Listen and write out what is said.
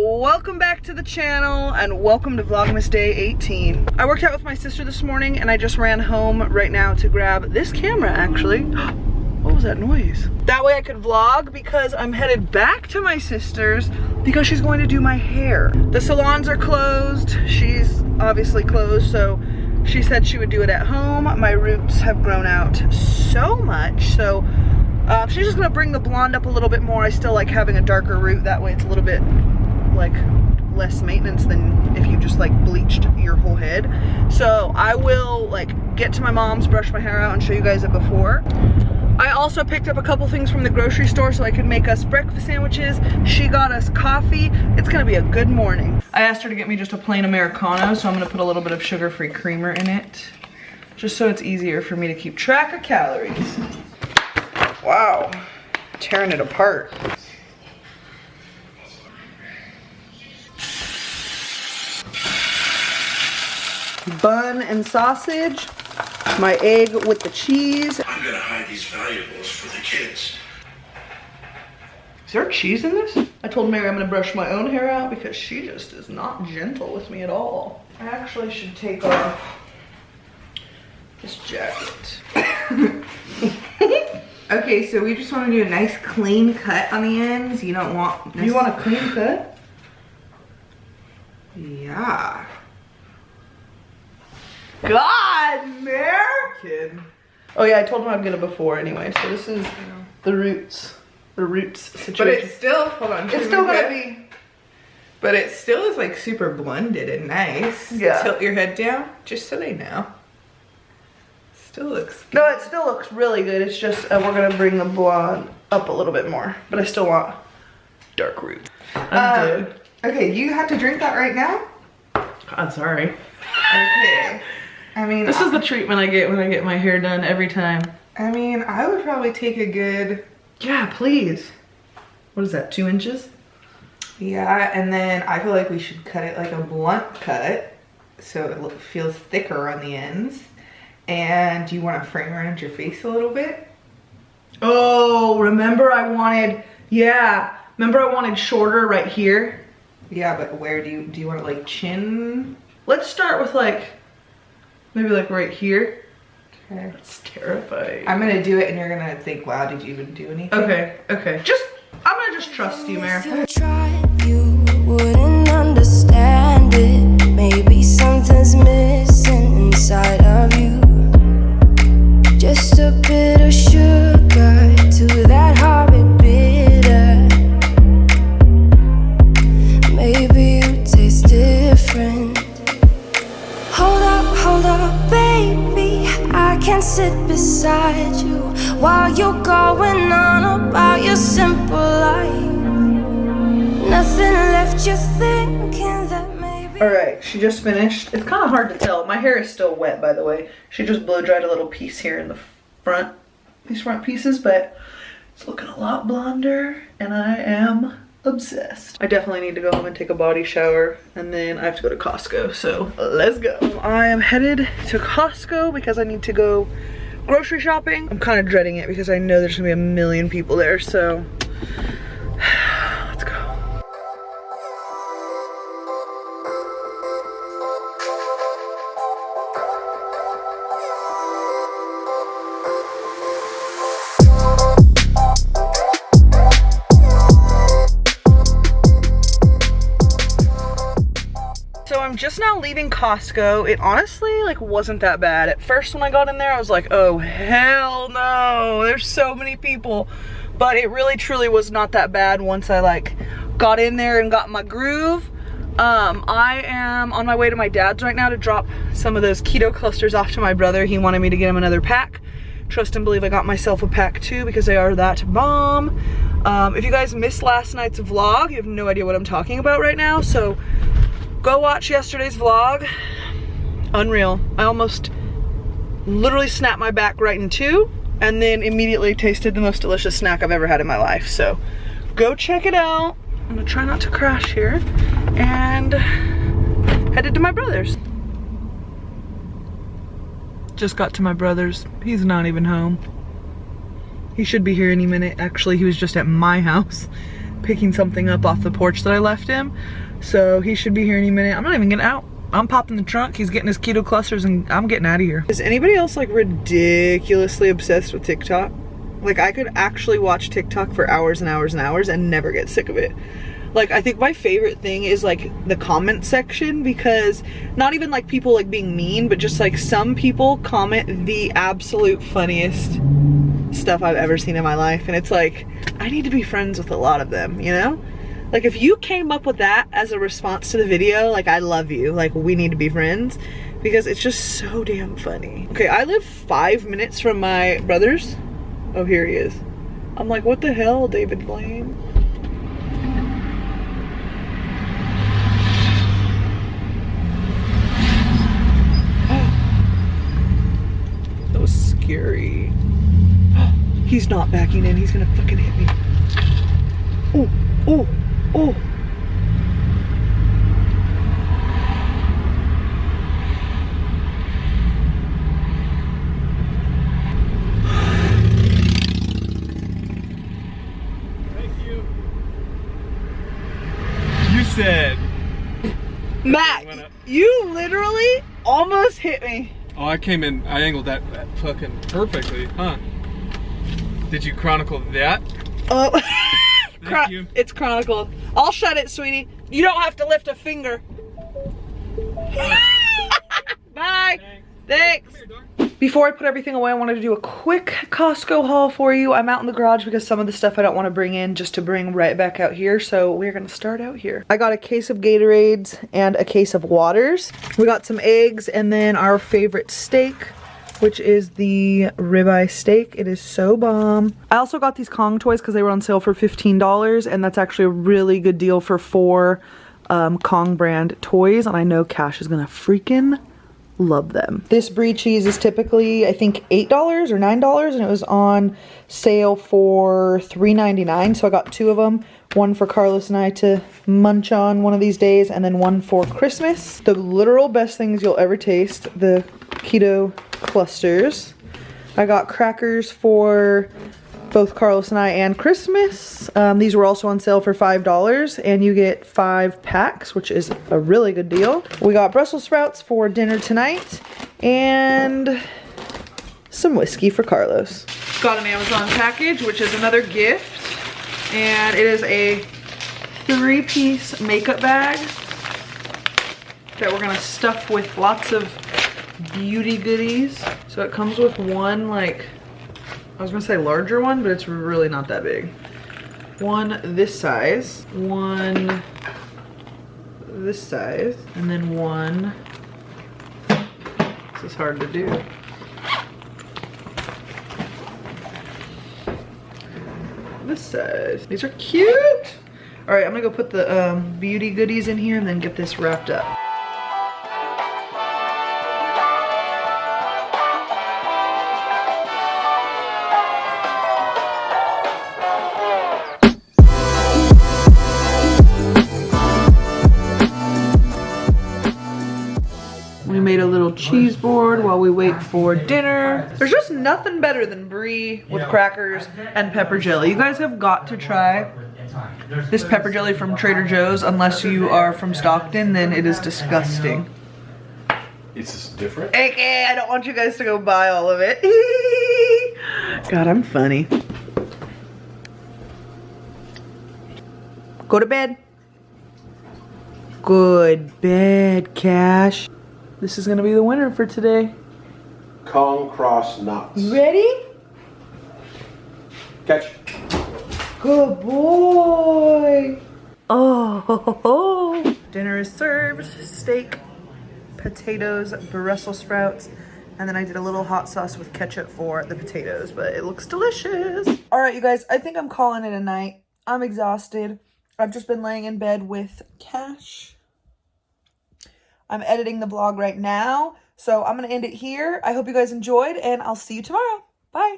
welcome back to the channel and welcome to Vlogmas Day 18. I worked out with my sister this morning and I just ran home right now to grab this camera actually. What was that noise? That way I could vlog because I'm headed back to my sister's because she's going to do my hair. The salons are closed. She's obviously closed, so she said she would do it at home. My roots have grown out so much, so she's just gonna bring the blonde up a little bit more. I still like having a darker root, that way it's a little bit like less maintenance than if you just like bleached your whole head. So I will like get to my mom's, brush my hair out and show you guys it before. I also picked up a couple things from the grocery store so I could make us breakfast sandwiches. She got us coffee. It's gonna be a good morning. I asked her to get me just a plain Americano, so I'm gonna put a little bit of sugar-free creamer in it, just so it's easier for me to keep track of calories. Wow, tearing it apart. Bun and sausage, my egg with the cheese. I'm gonna hide these valuables for the kids. Is there cheese in this? I told Mary I'm gonna brush my own hair out because she just is not gentle with me at all. I actually should take off this jacket. Okay, so we just want to do a nice clean cut on the ends. You don't want... You want a clean cut? Yeah. God, Mare! Kid. Oh yeah, I told him I'd get it before anyway, so this is the roots situation. But it's still, hold on. It's still gonna be... But it still is like super blended and nice. Yeah. Tilt your head down, just so they know. Still looks good. No, it still looks really good. It's just we're gonna bring the blonde up a little bit more, but I still want dark roots. Okay, you have to drink that right now? I'm sorry. Okay. I mean, This is the treatment I get when I get my hair done every time. I mean, I would probably take a good... Yeah, please. What is that, 2 inches? Yeah, and then I feel like we should cut it like a blunt cut so it feels thicker on the ends. And do you want to frame around your face a little bit? Oh, remember I wanted shorter right here? Yeah, but where do you want it, like chin? Let's start with like, maybe like right here. Okay. That's terrifying. I'm gonna do it and you're gonna think, wow, did you even do anything? Okay. I'm gonna just trust you, Mare. If you tried, you wouldn't understand it. Maybe something's missing inside of you. Just a bit of sugar to that horrid bitter. Maybe you taste different. Hold up, baby. I can sit beside you while you're going on about your simple life. Nothing left you thinking that maybe. Alright, she just finished. It's kind of hard to tell. My hair is still wet, by the way. She just blow dried a little piece here in the front, these front pieces, but it's looking a lot blonder and I am obsessed. I definitely need to go home and take a body shower and then I have to go to Costco, so let's go. I am headed to Costco because I need to go grocery shopping. I'm kind of dreading it because I know there's gonna be a million people there, so let's go. So I'm just now leaving Costco. It honestly like wasn't that bad. At first when I got in there, I was like, oh hell no, there's so many people. But it really truly was not that bad once I like got in there and got my groove. I am on my way to my dad's right now to drop some of those keto clusters off to my brother. He wanted me to get him another pack. Trust and believe I got myself a pack too because they are that bomb. If you guys missed last night's vlog, you have no idea what I'm talking about right now, so go watch yesterday's vlog. Unreal. I almost literally snapped my back right in two and then immediately tasted the most delicious snack I've ever had in my life. So go check it out. I'm gonna try not to crash here and headed to my brother's. Just got to my brother's. He's not even home. He should be here any minute. Actually, he was just at my house picking something up off the porch that I left him. So he should be here any minute. I'm not even getting out. I'm popping the trunk, he's getting his keto clusters, and I'm getting out of here. Is anybody else like ridiculously obsessed with TikTok? Like, I could actually watch TikTok for hours and hours and hours and never get sick of it. Like, I think my favorite thing is like the comment section, because not even like people like being mean, but just like some people comment the absolute funniest stuff I've ever seen in my life. And it's like, I need to be friends with a lot of them, you know? Like, if you came up with that as a response to the video, like, I love you. Like, we need to be friends, because it's just so damn funny. Okay, I live 5 minutes from my brother's. Oh, here he is. I'm like, what the hell, David Blaine? That was scary. He's not backing in. He's gonna fucking hit me. Oh, oh, oh. Said. Matt, you literally almost hit me. Oh, I came in, I angled that fucking perfectly, huh? Did you chronicle that? Oh, Thank you. It's chronicled. I'll shut it, sweetie. You don't have to lift a finger. Bye. Thanks. Come here, dog. Before I put everything away, I wanted to do a quick Costco haul for you. I'm out in the garage because some of the stuff I don't want to bring in just to bring right back out here. So we're going to start out here. I got a case of Gatorades and a case of waters. We got some eggs and then our favorite steak, which is the ribeye steak. It is so bomb. I also got these Kong toys because they were on sale for $15, and that's actually a really good deal for 4 Kong brand toys, and I know Cash is gonna freaking love them. This brie cheese is typically, I think, $8 or $9, and it was on sale for $3.99, so I got 2 of them. One for Carlos and I to munch on one of these days, and then one for Christmas. The literal best things you'll ever taste, the keto clusters. I got crackers for both Carlos and I and Christmas. These were also on sale for $5, and you get 5 packs, which is a really good deal. We got Brussels sprouts for dinner tonight, and some whiskey for Carlos. Got an Amazon package, which is another gift, and it is a 3-piece makeup bag that we're gonna stuff with lots of beauty goodies. So it comes with one, like, I was gonna say larger one, but it's really not that big. One this size, one this size, and then one, this is hard to do. This size. These are cute. All right, I'm gonna go put the beauty goodies in here and then get this wrapped up. We made a little cheese board while we wait for dinner. There's just nothing better than brie with crackers and pepper jelly. You guys have got to try this pepper jelly from Trader Joe's. Unless you are from Stockton, then it is disgusting. It's different. Okay, I don't want you guys to go buy all of it. God, I'm funny. Go to bed. Good bed, Cash. This is gonna be the winner for today. Kong cross nuts. You ready? Catch. Good boy. Oh, dinner is served. Steak, potatoes, Brussels sprouts, and then I did a little hot sauce with ketchup for the potatoes, but it looks delicious. All right, you guys, I think I'm calling it a night. I'm exhausted. I've just been laying in bed with Cash. I'm editing the vlog right now, so I'm gonna end it here. I hope you guys enjoyed, and I'll see you tomorrow. Bye.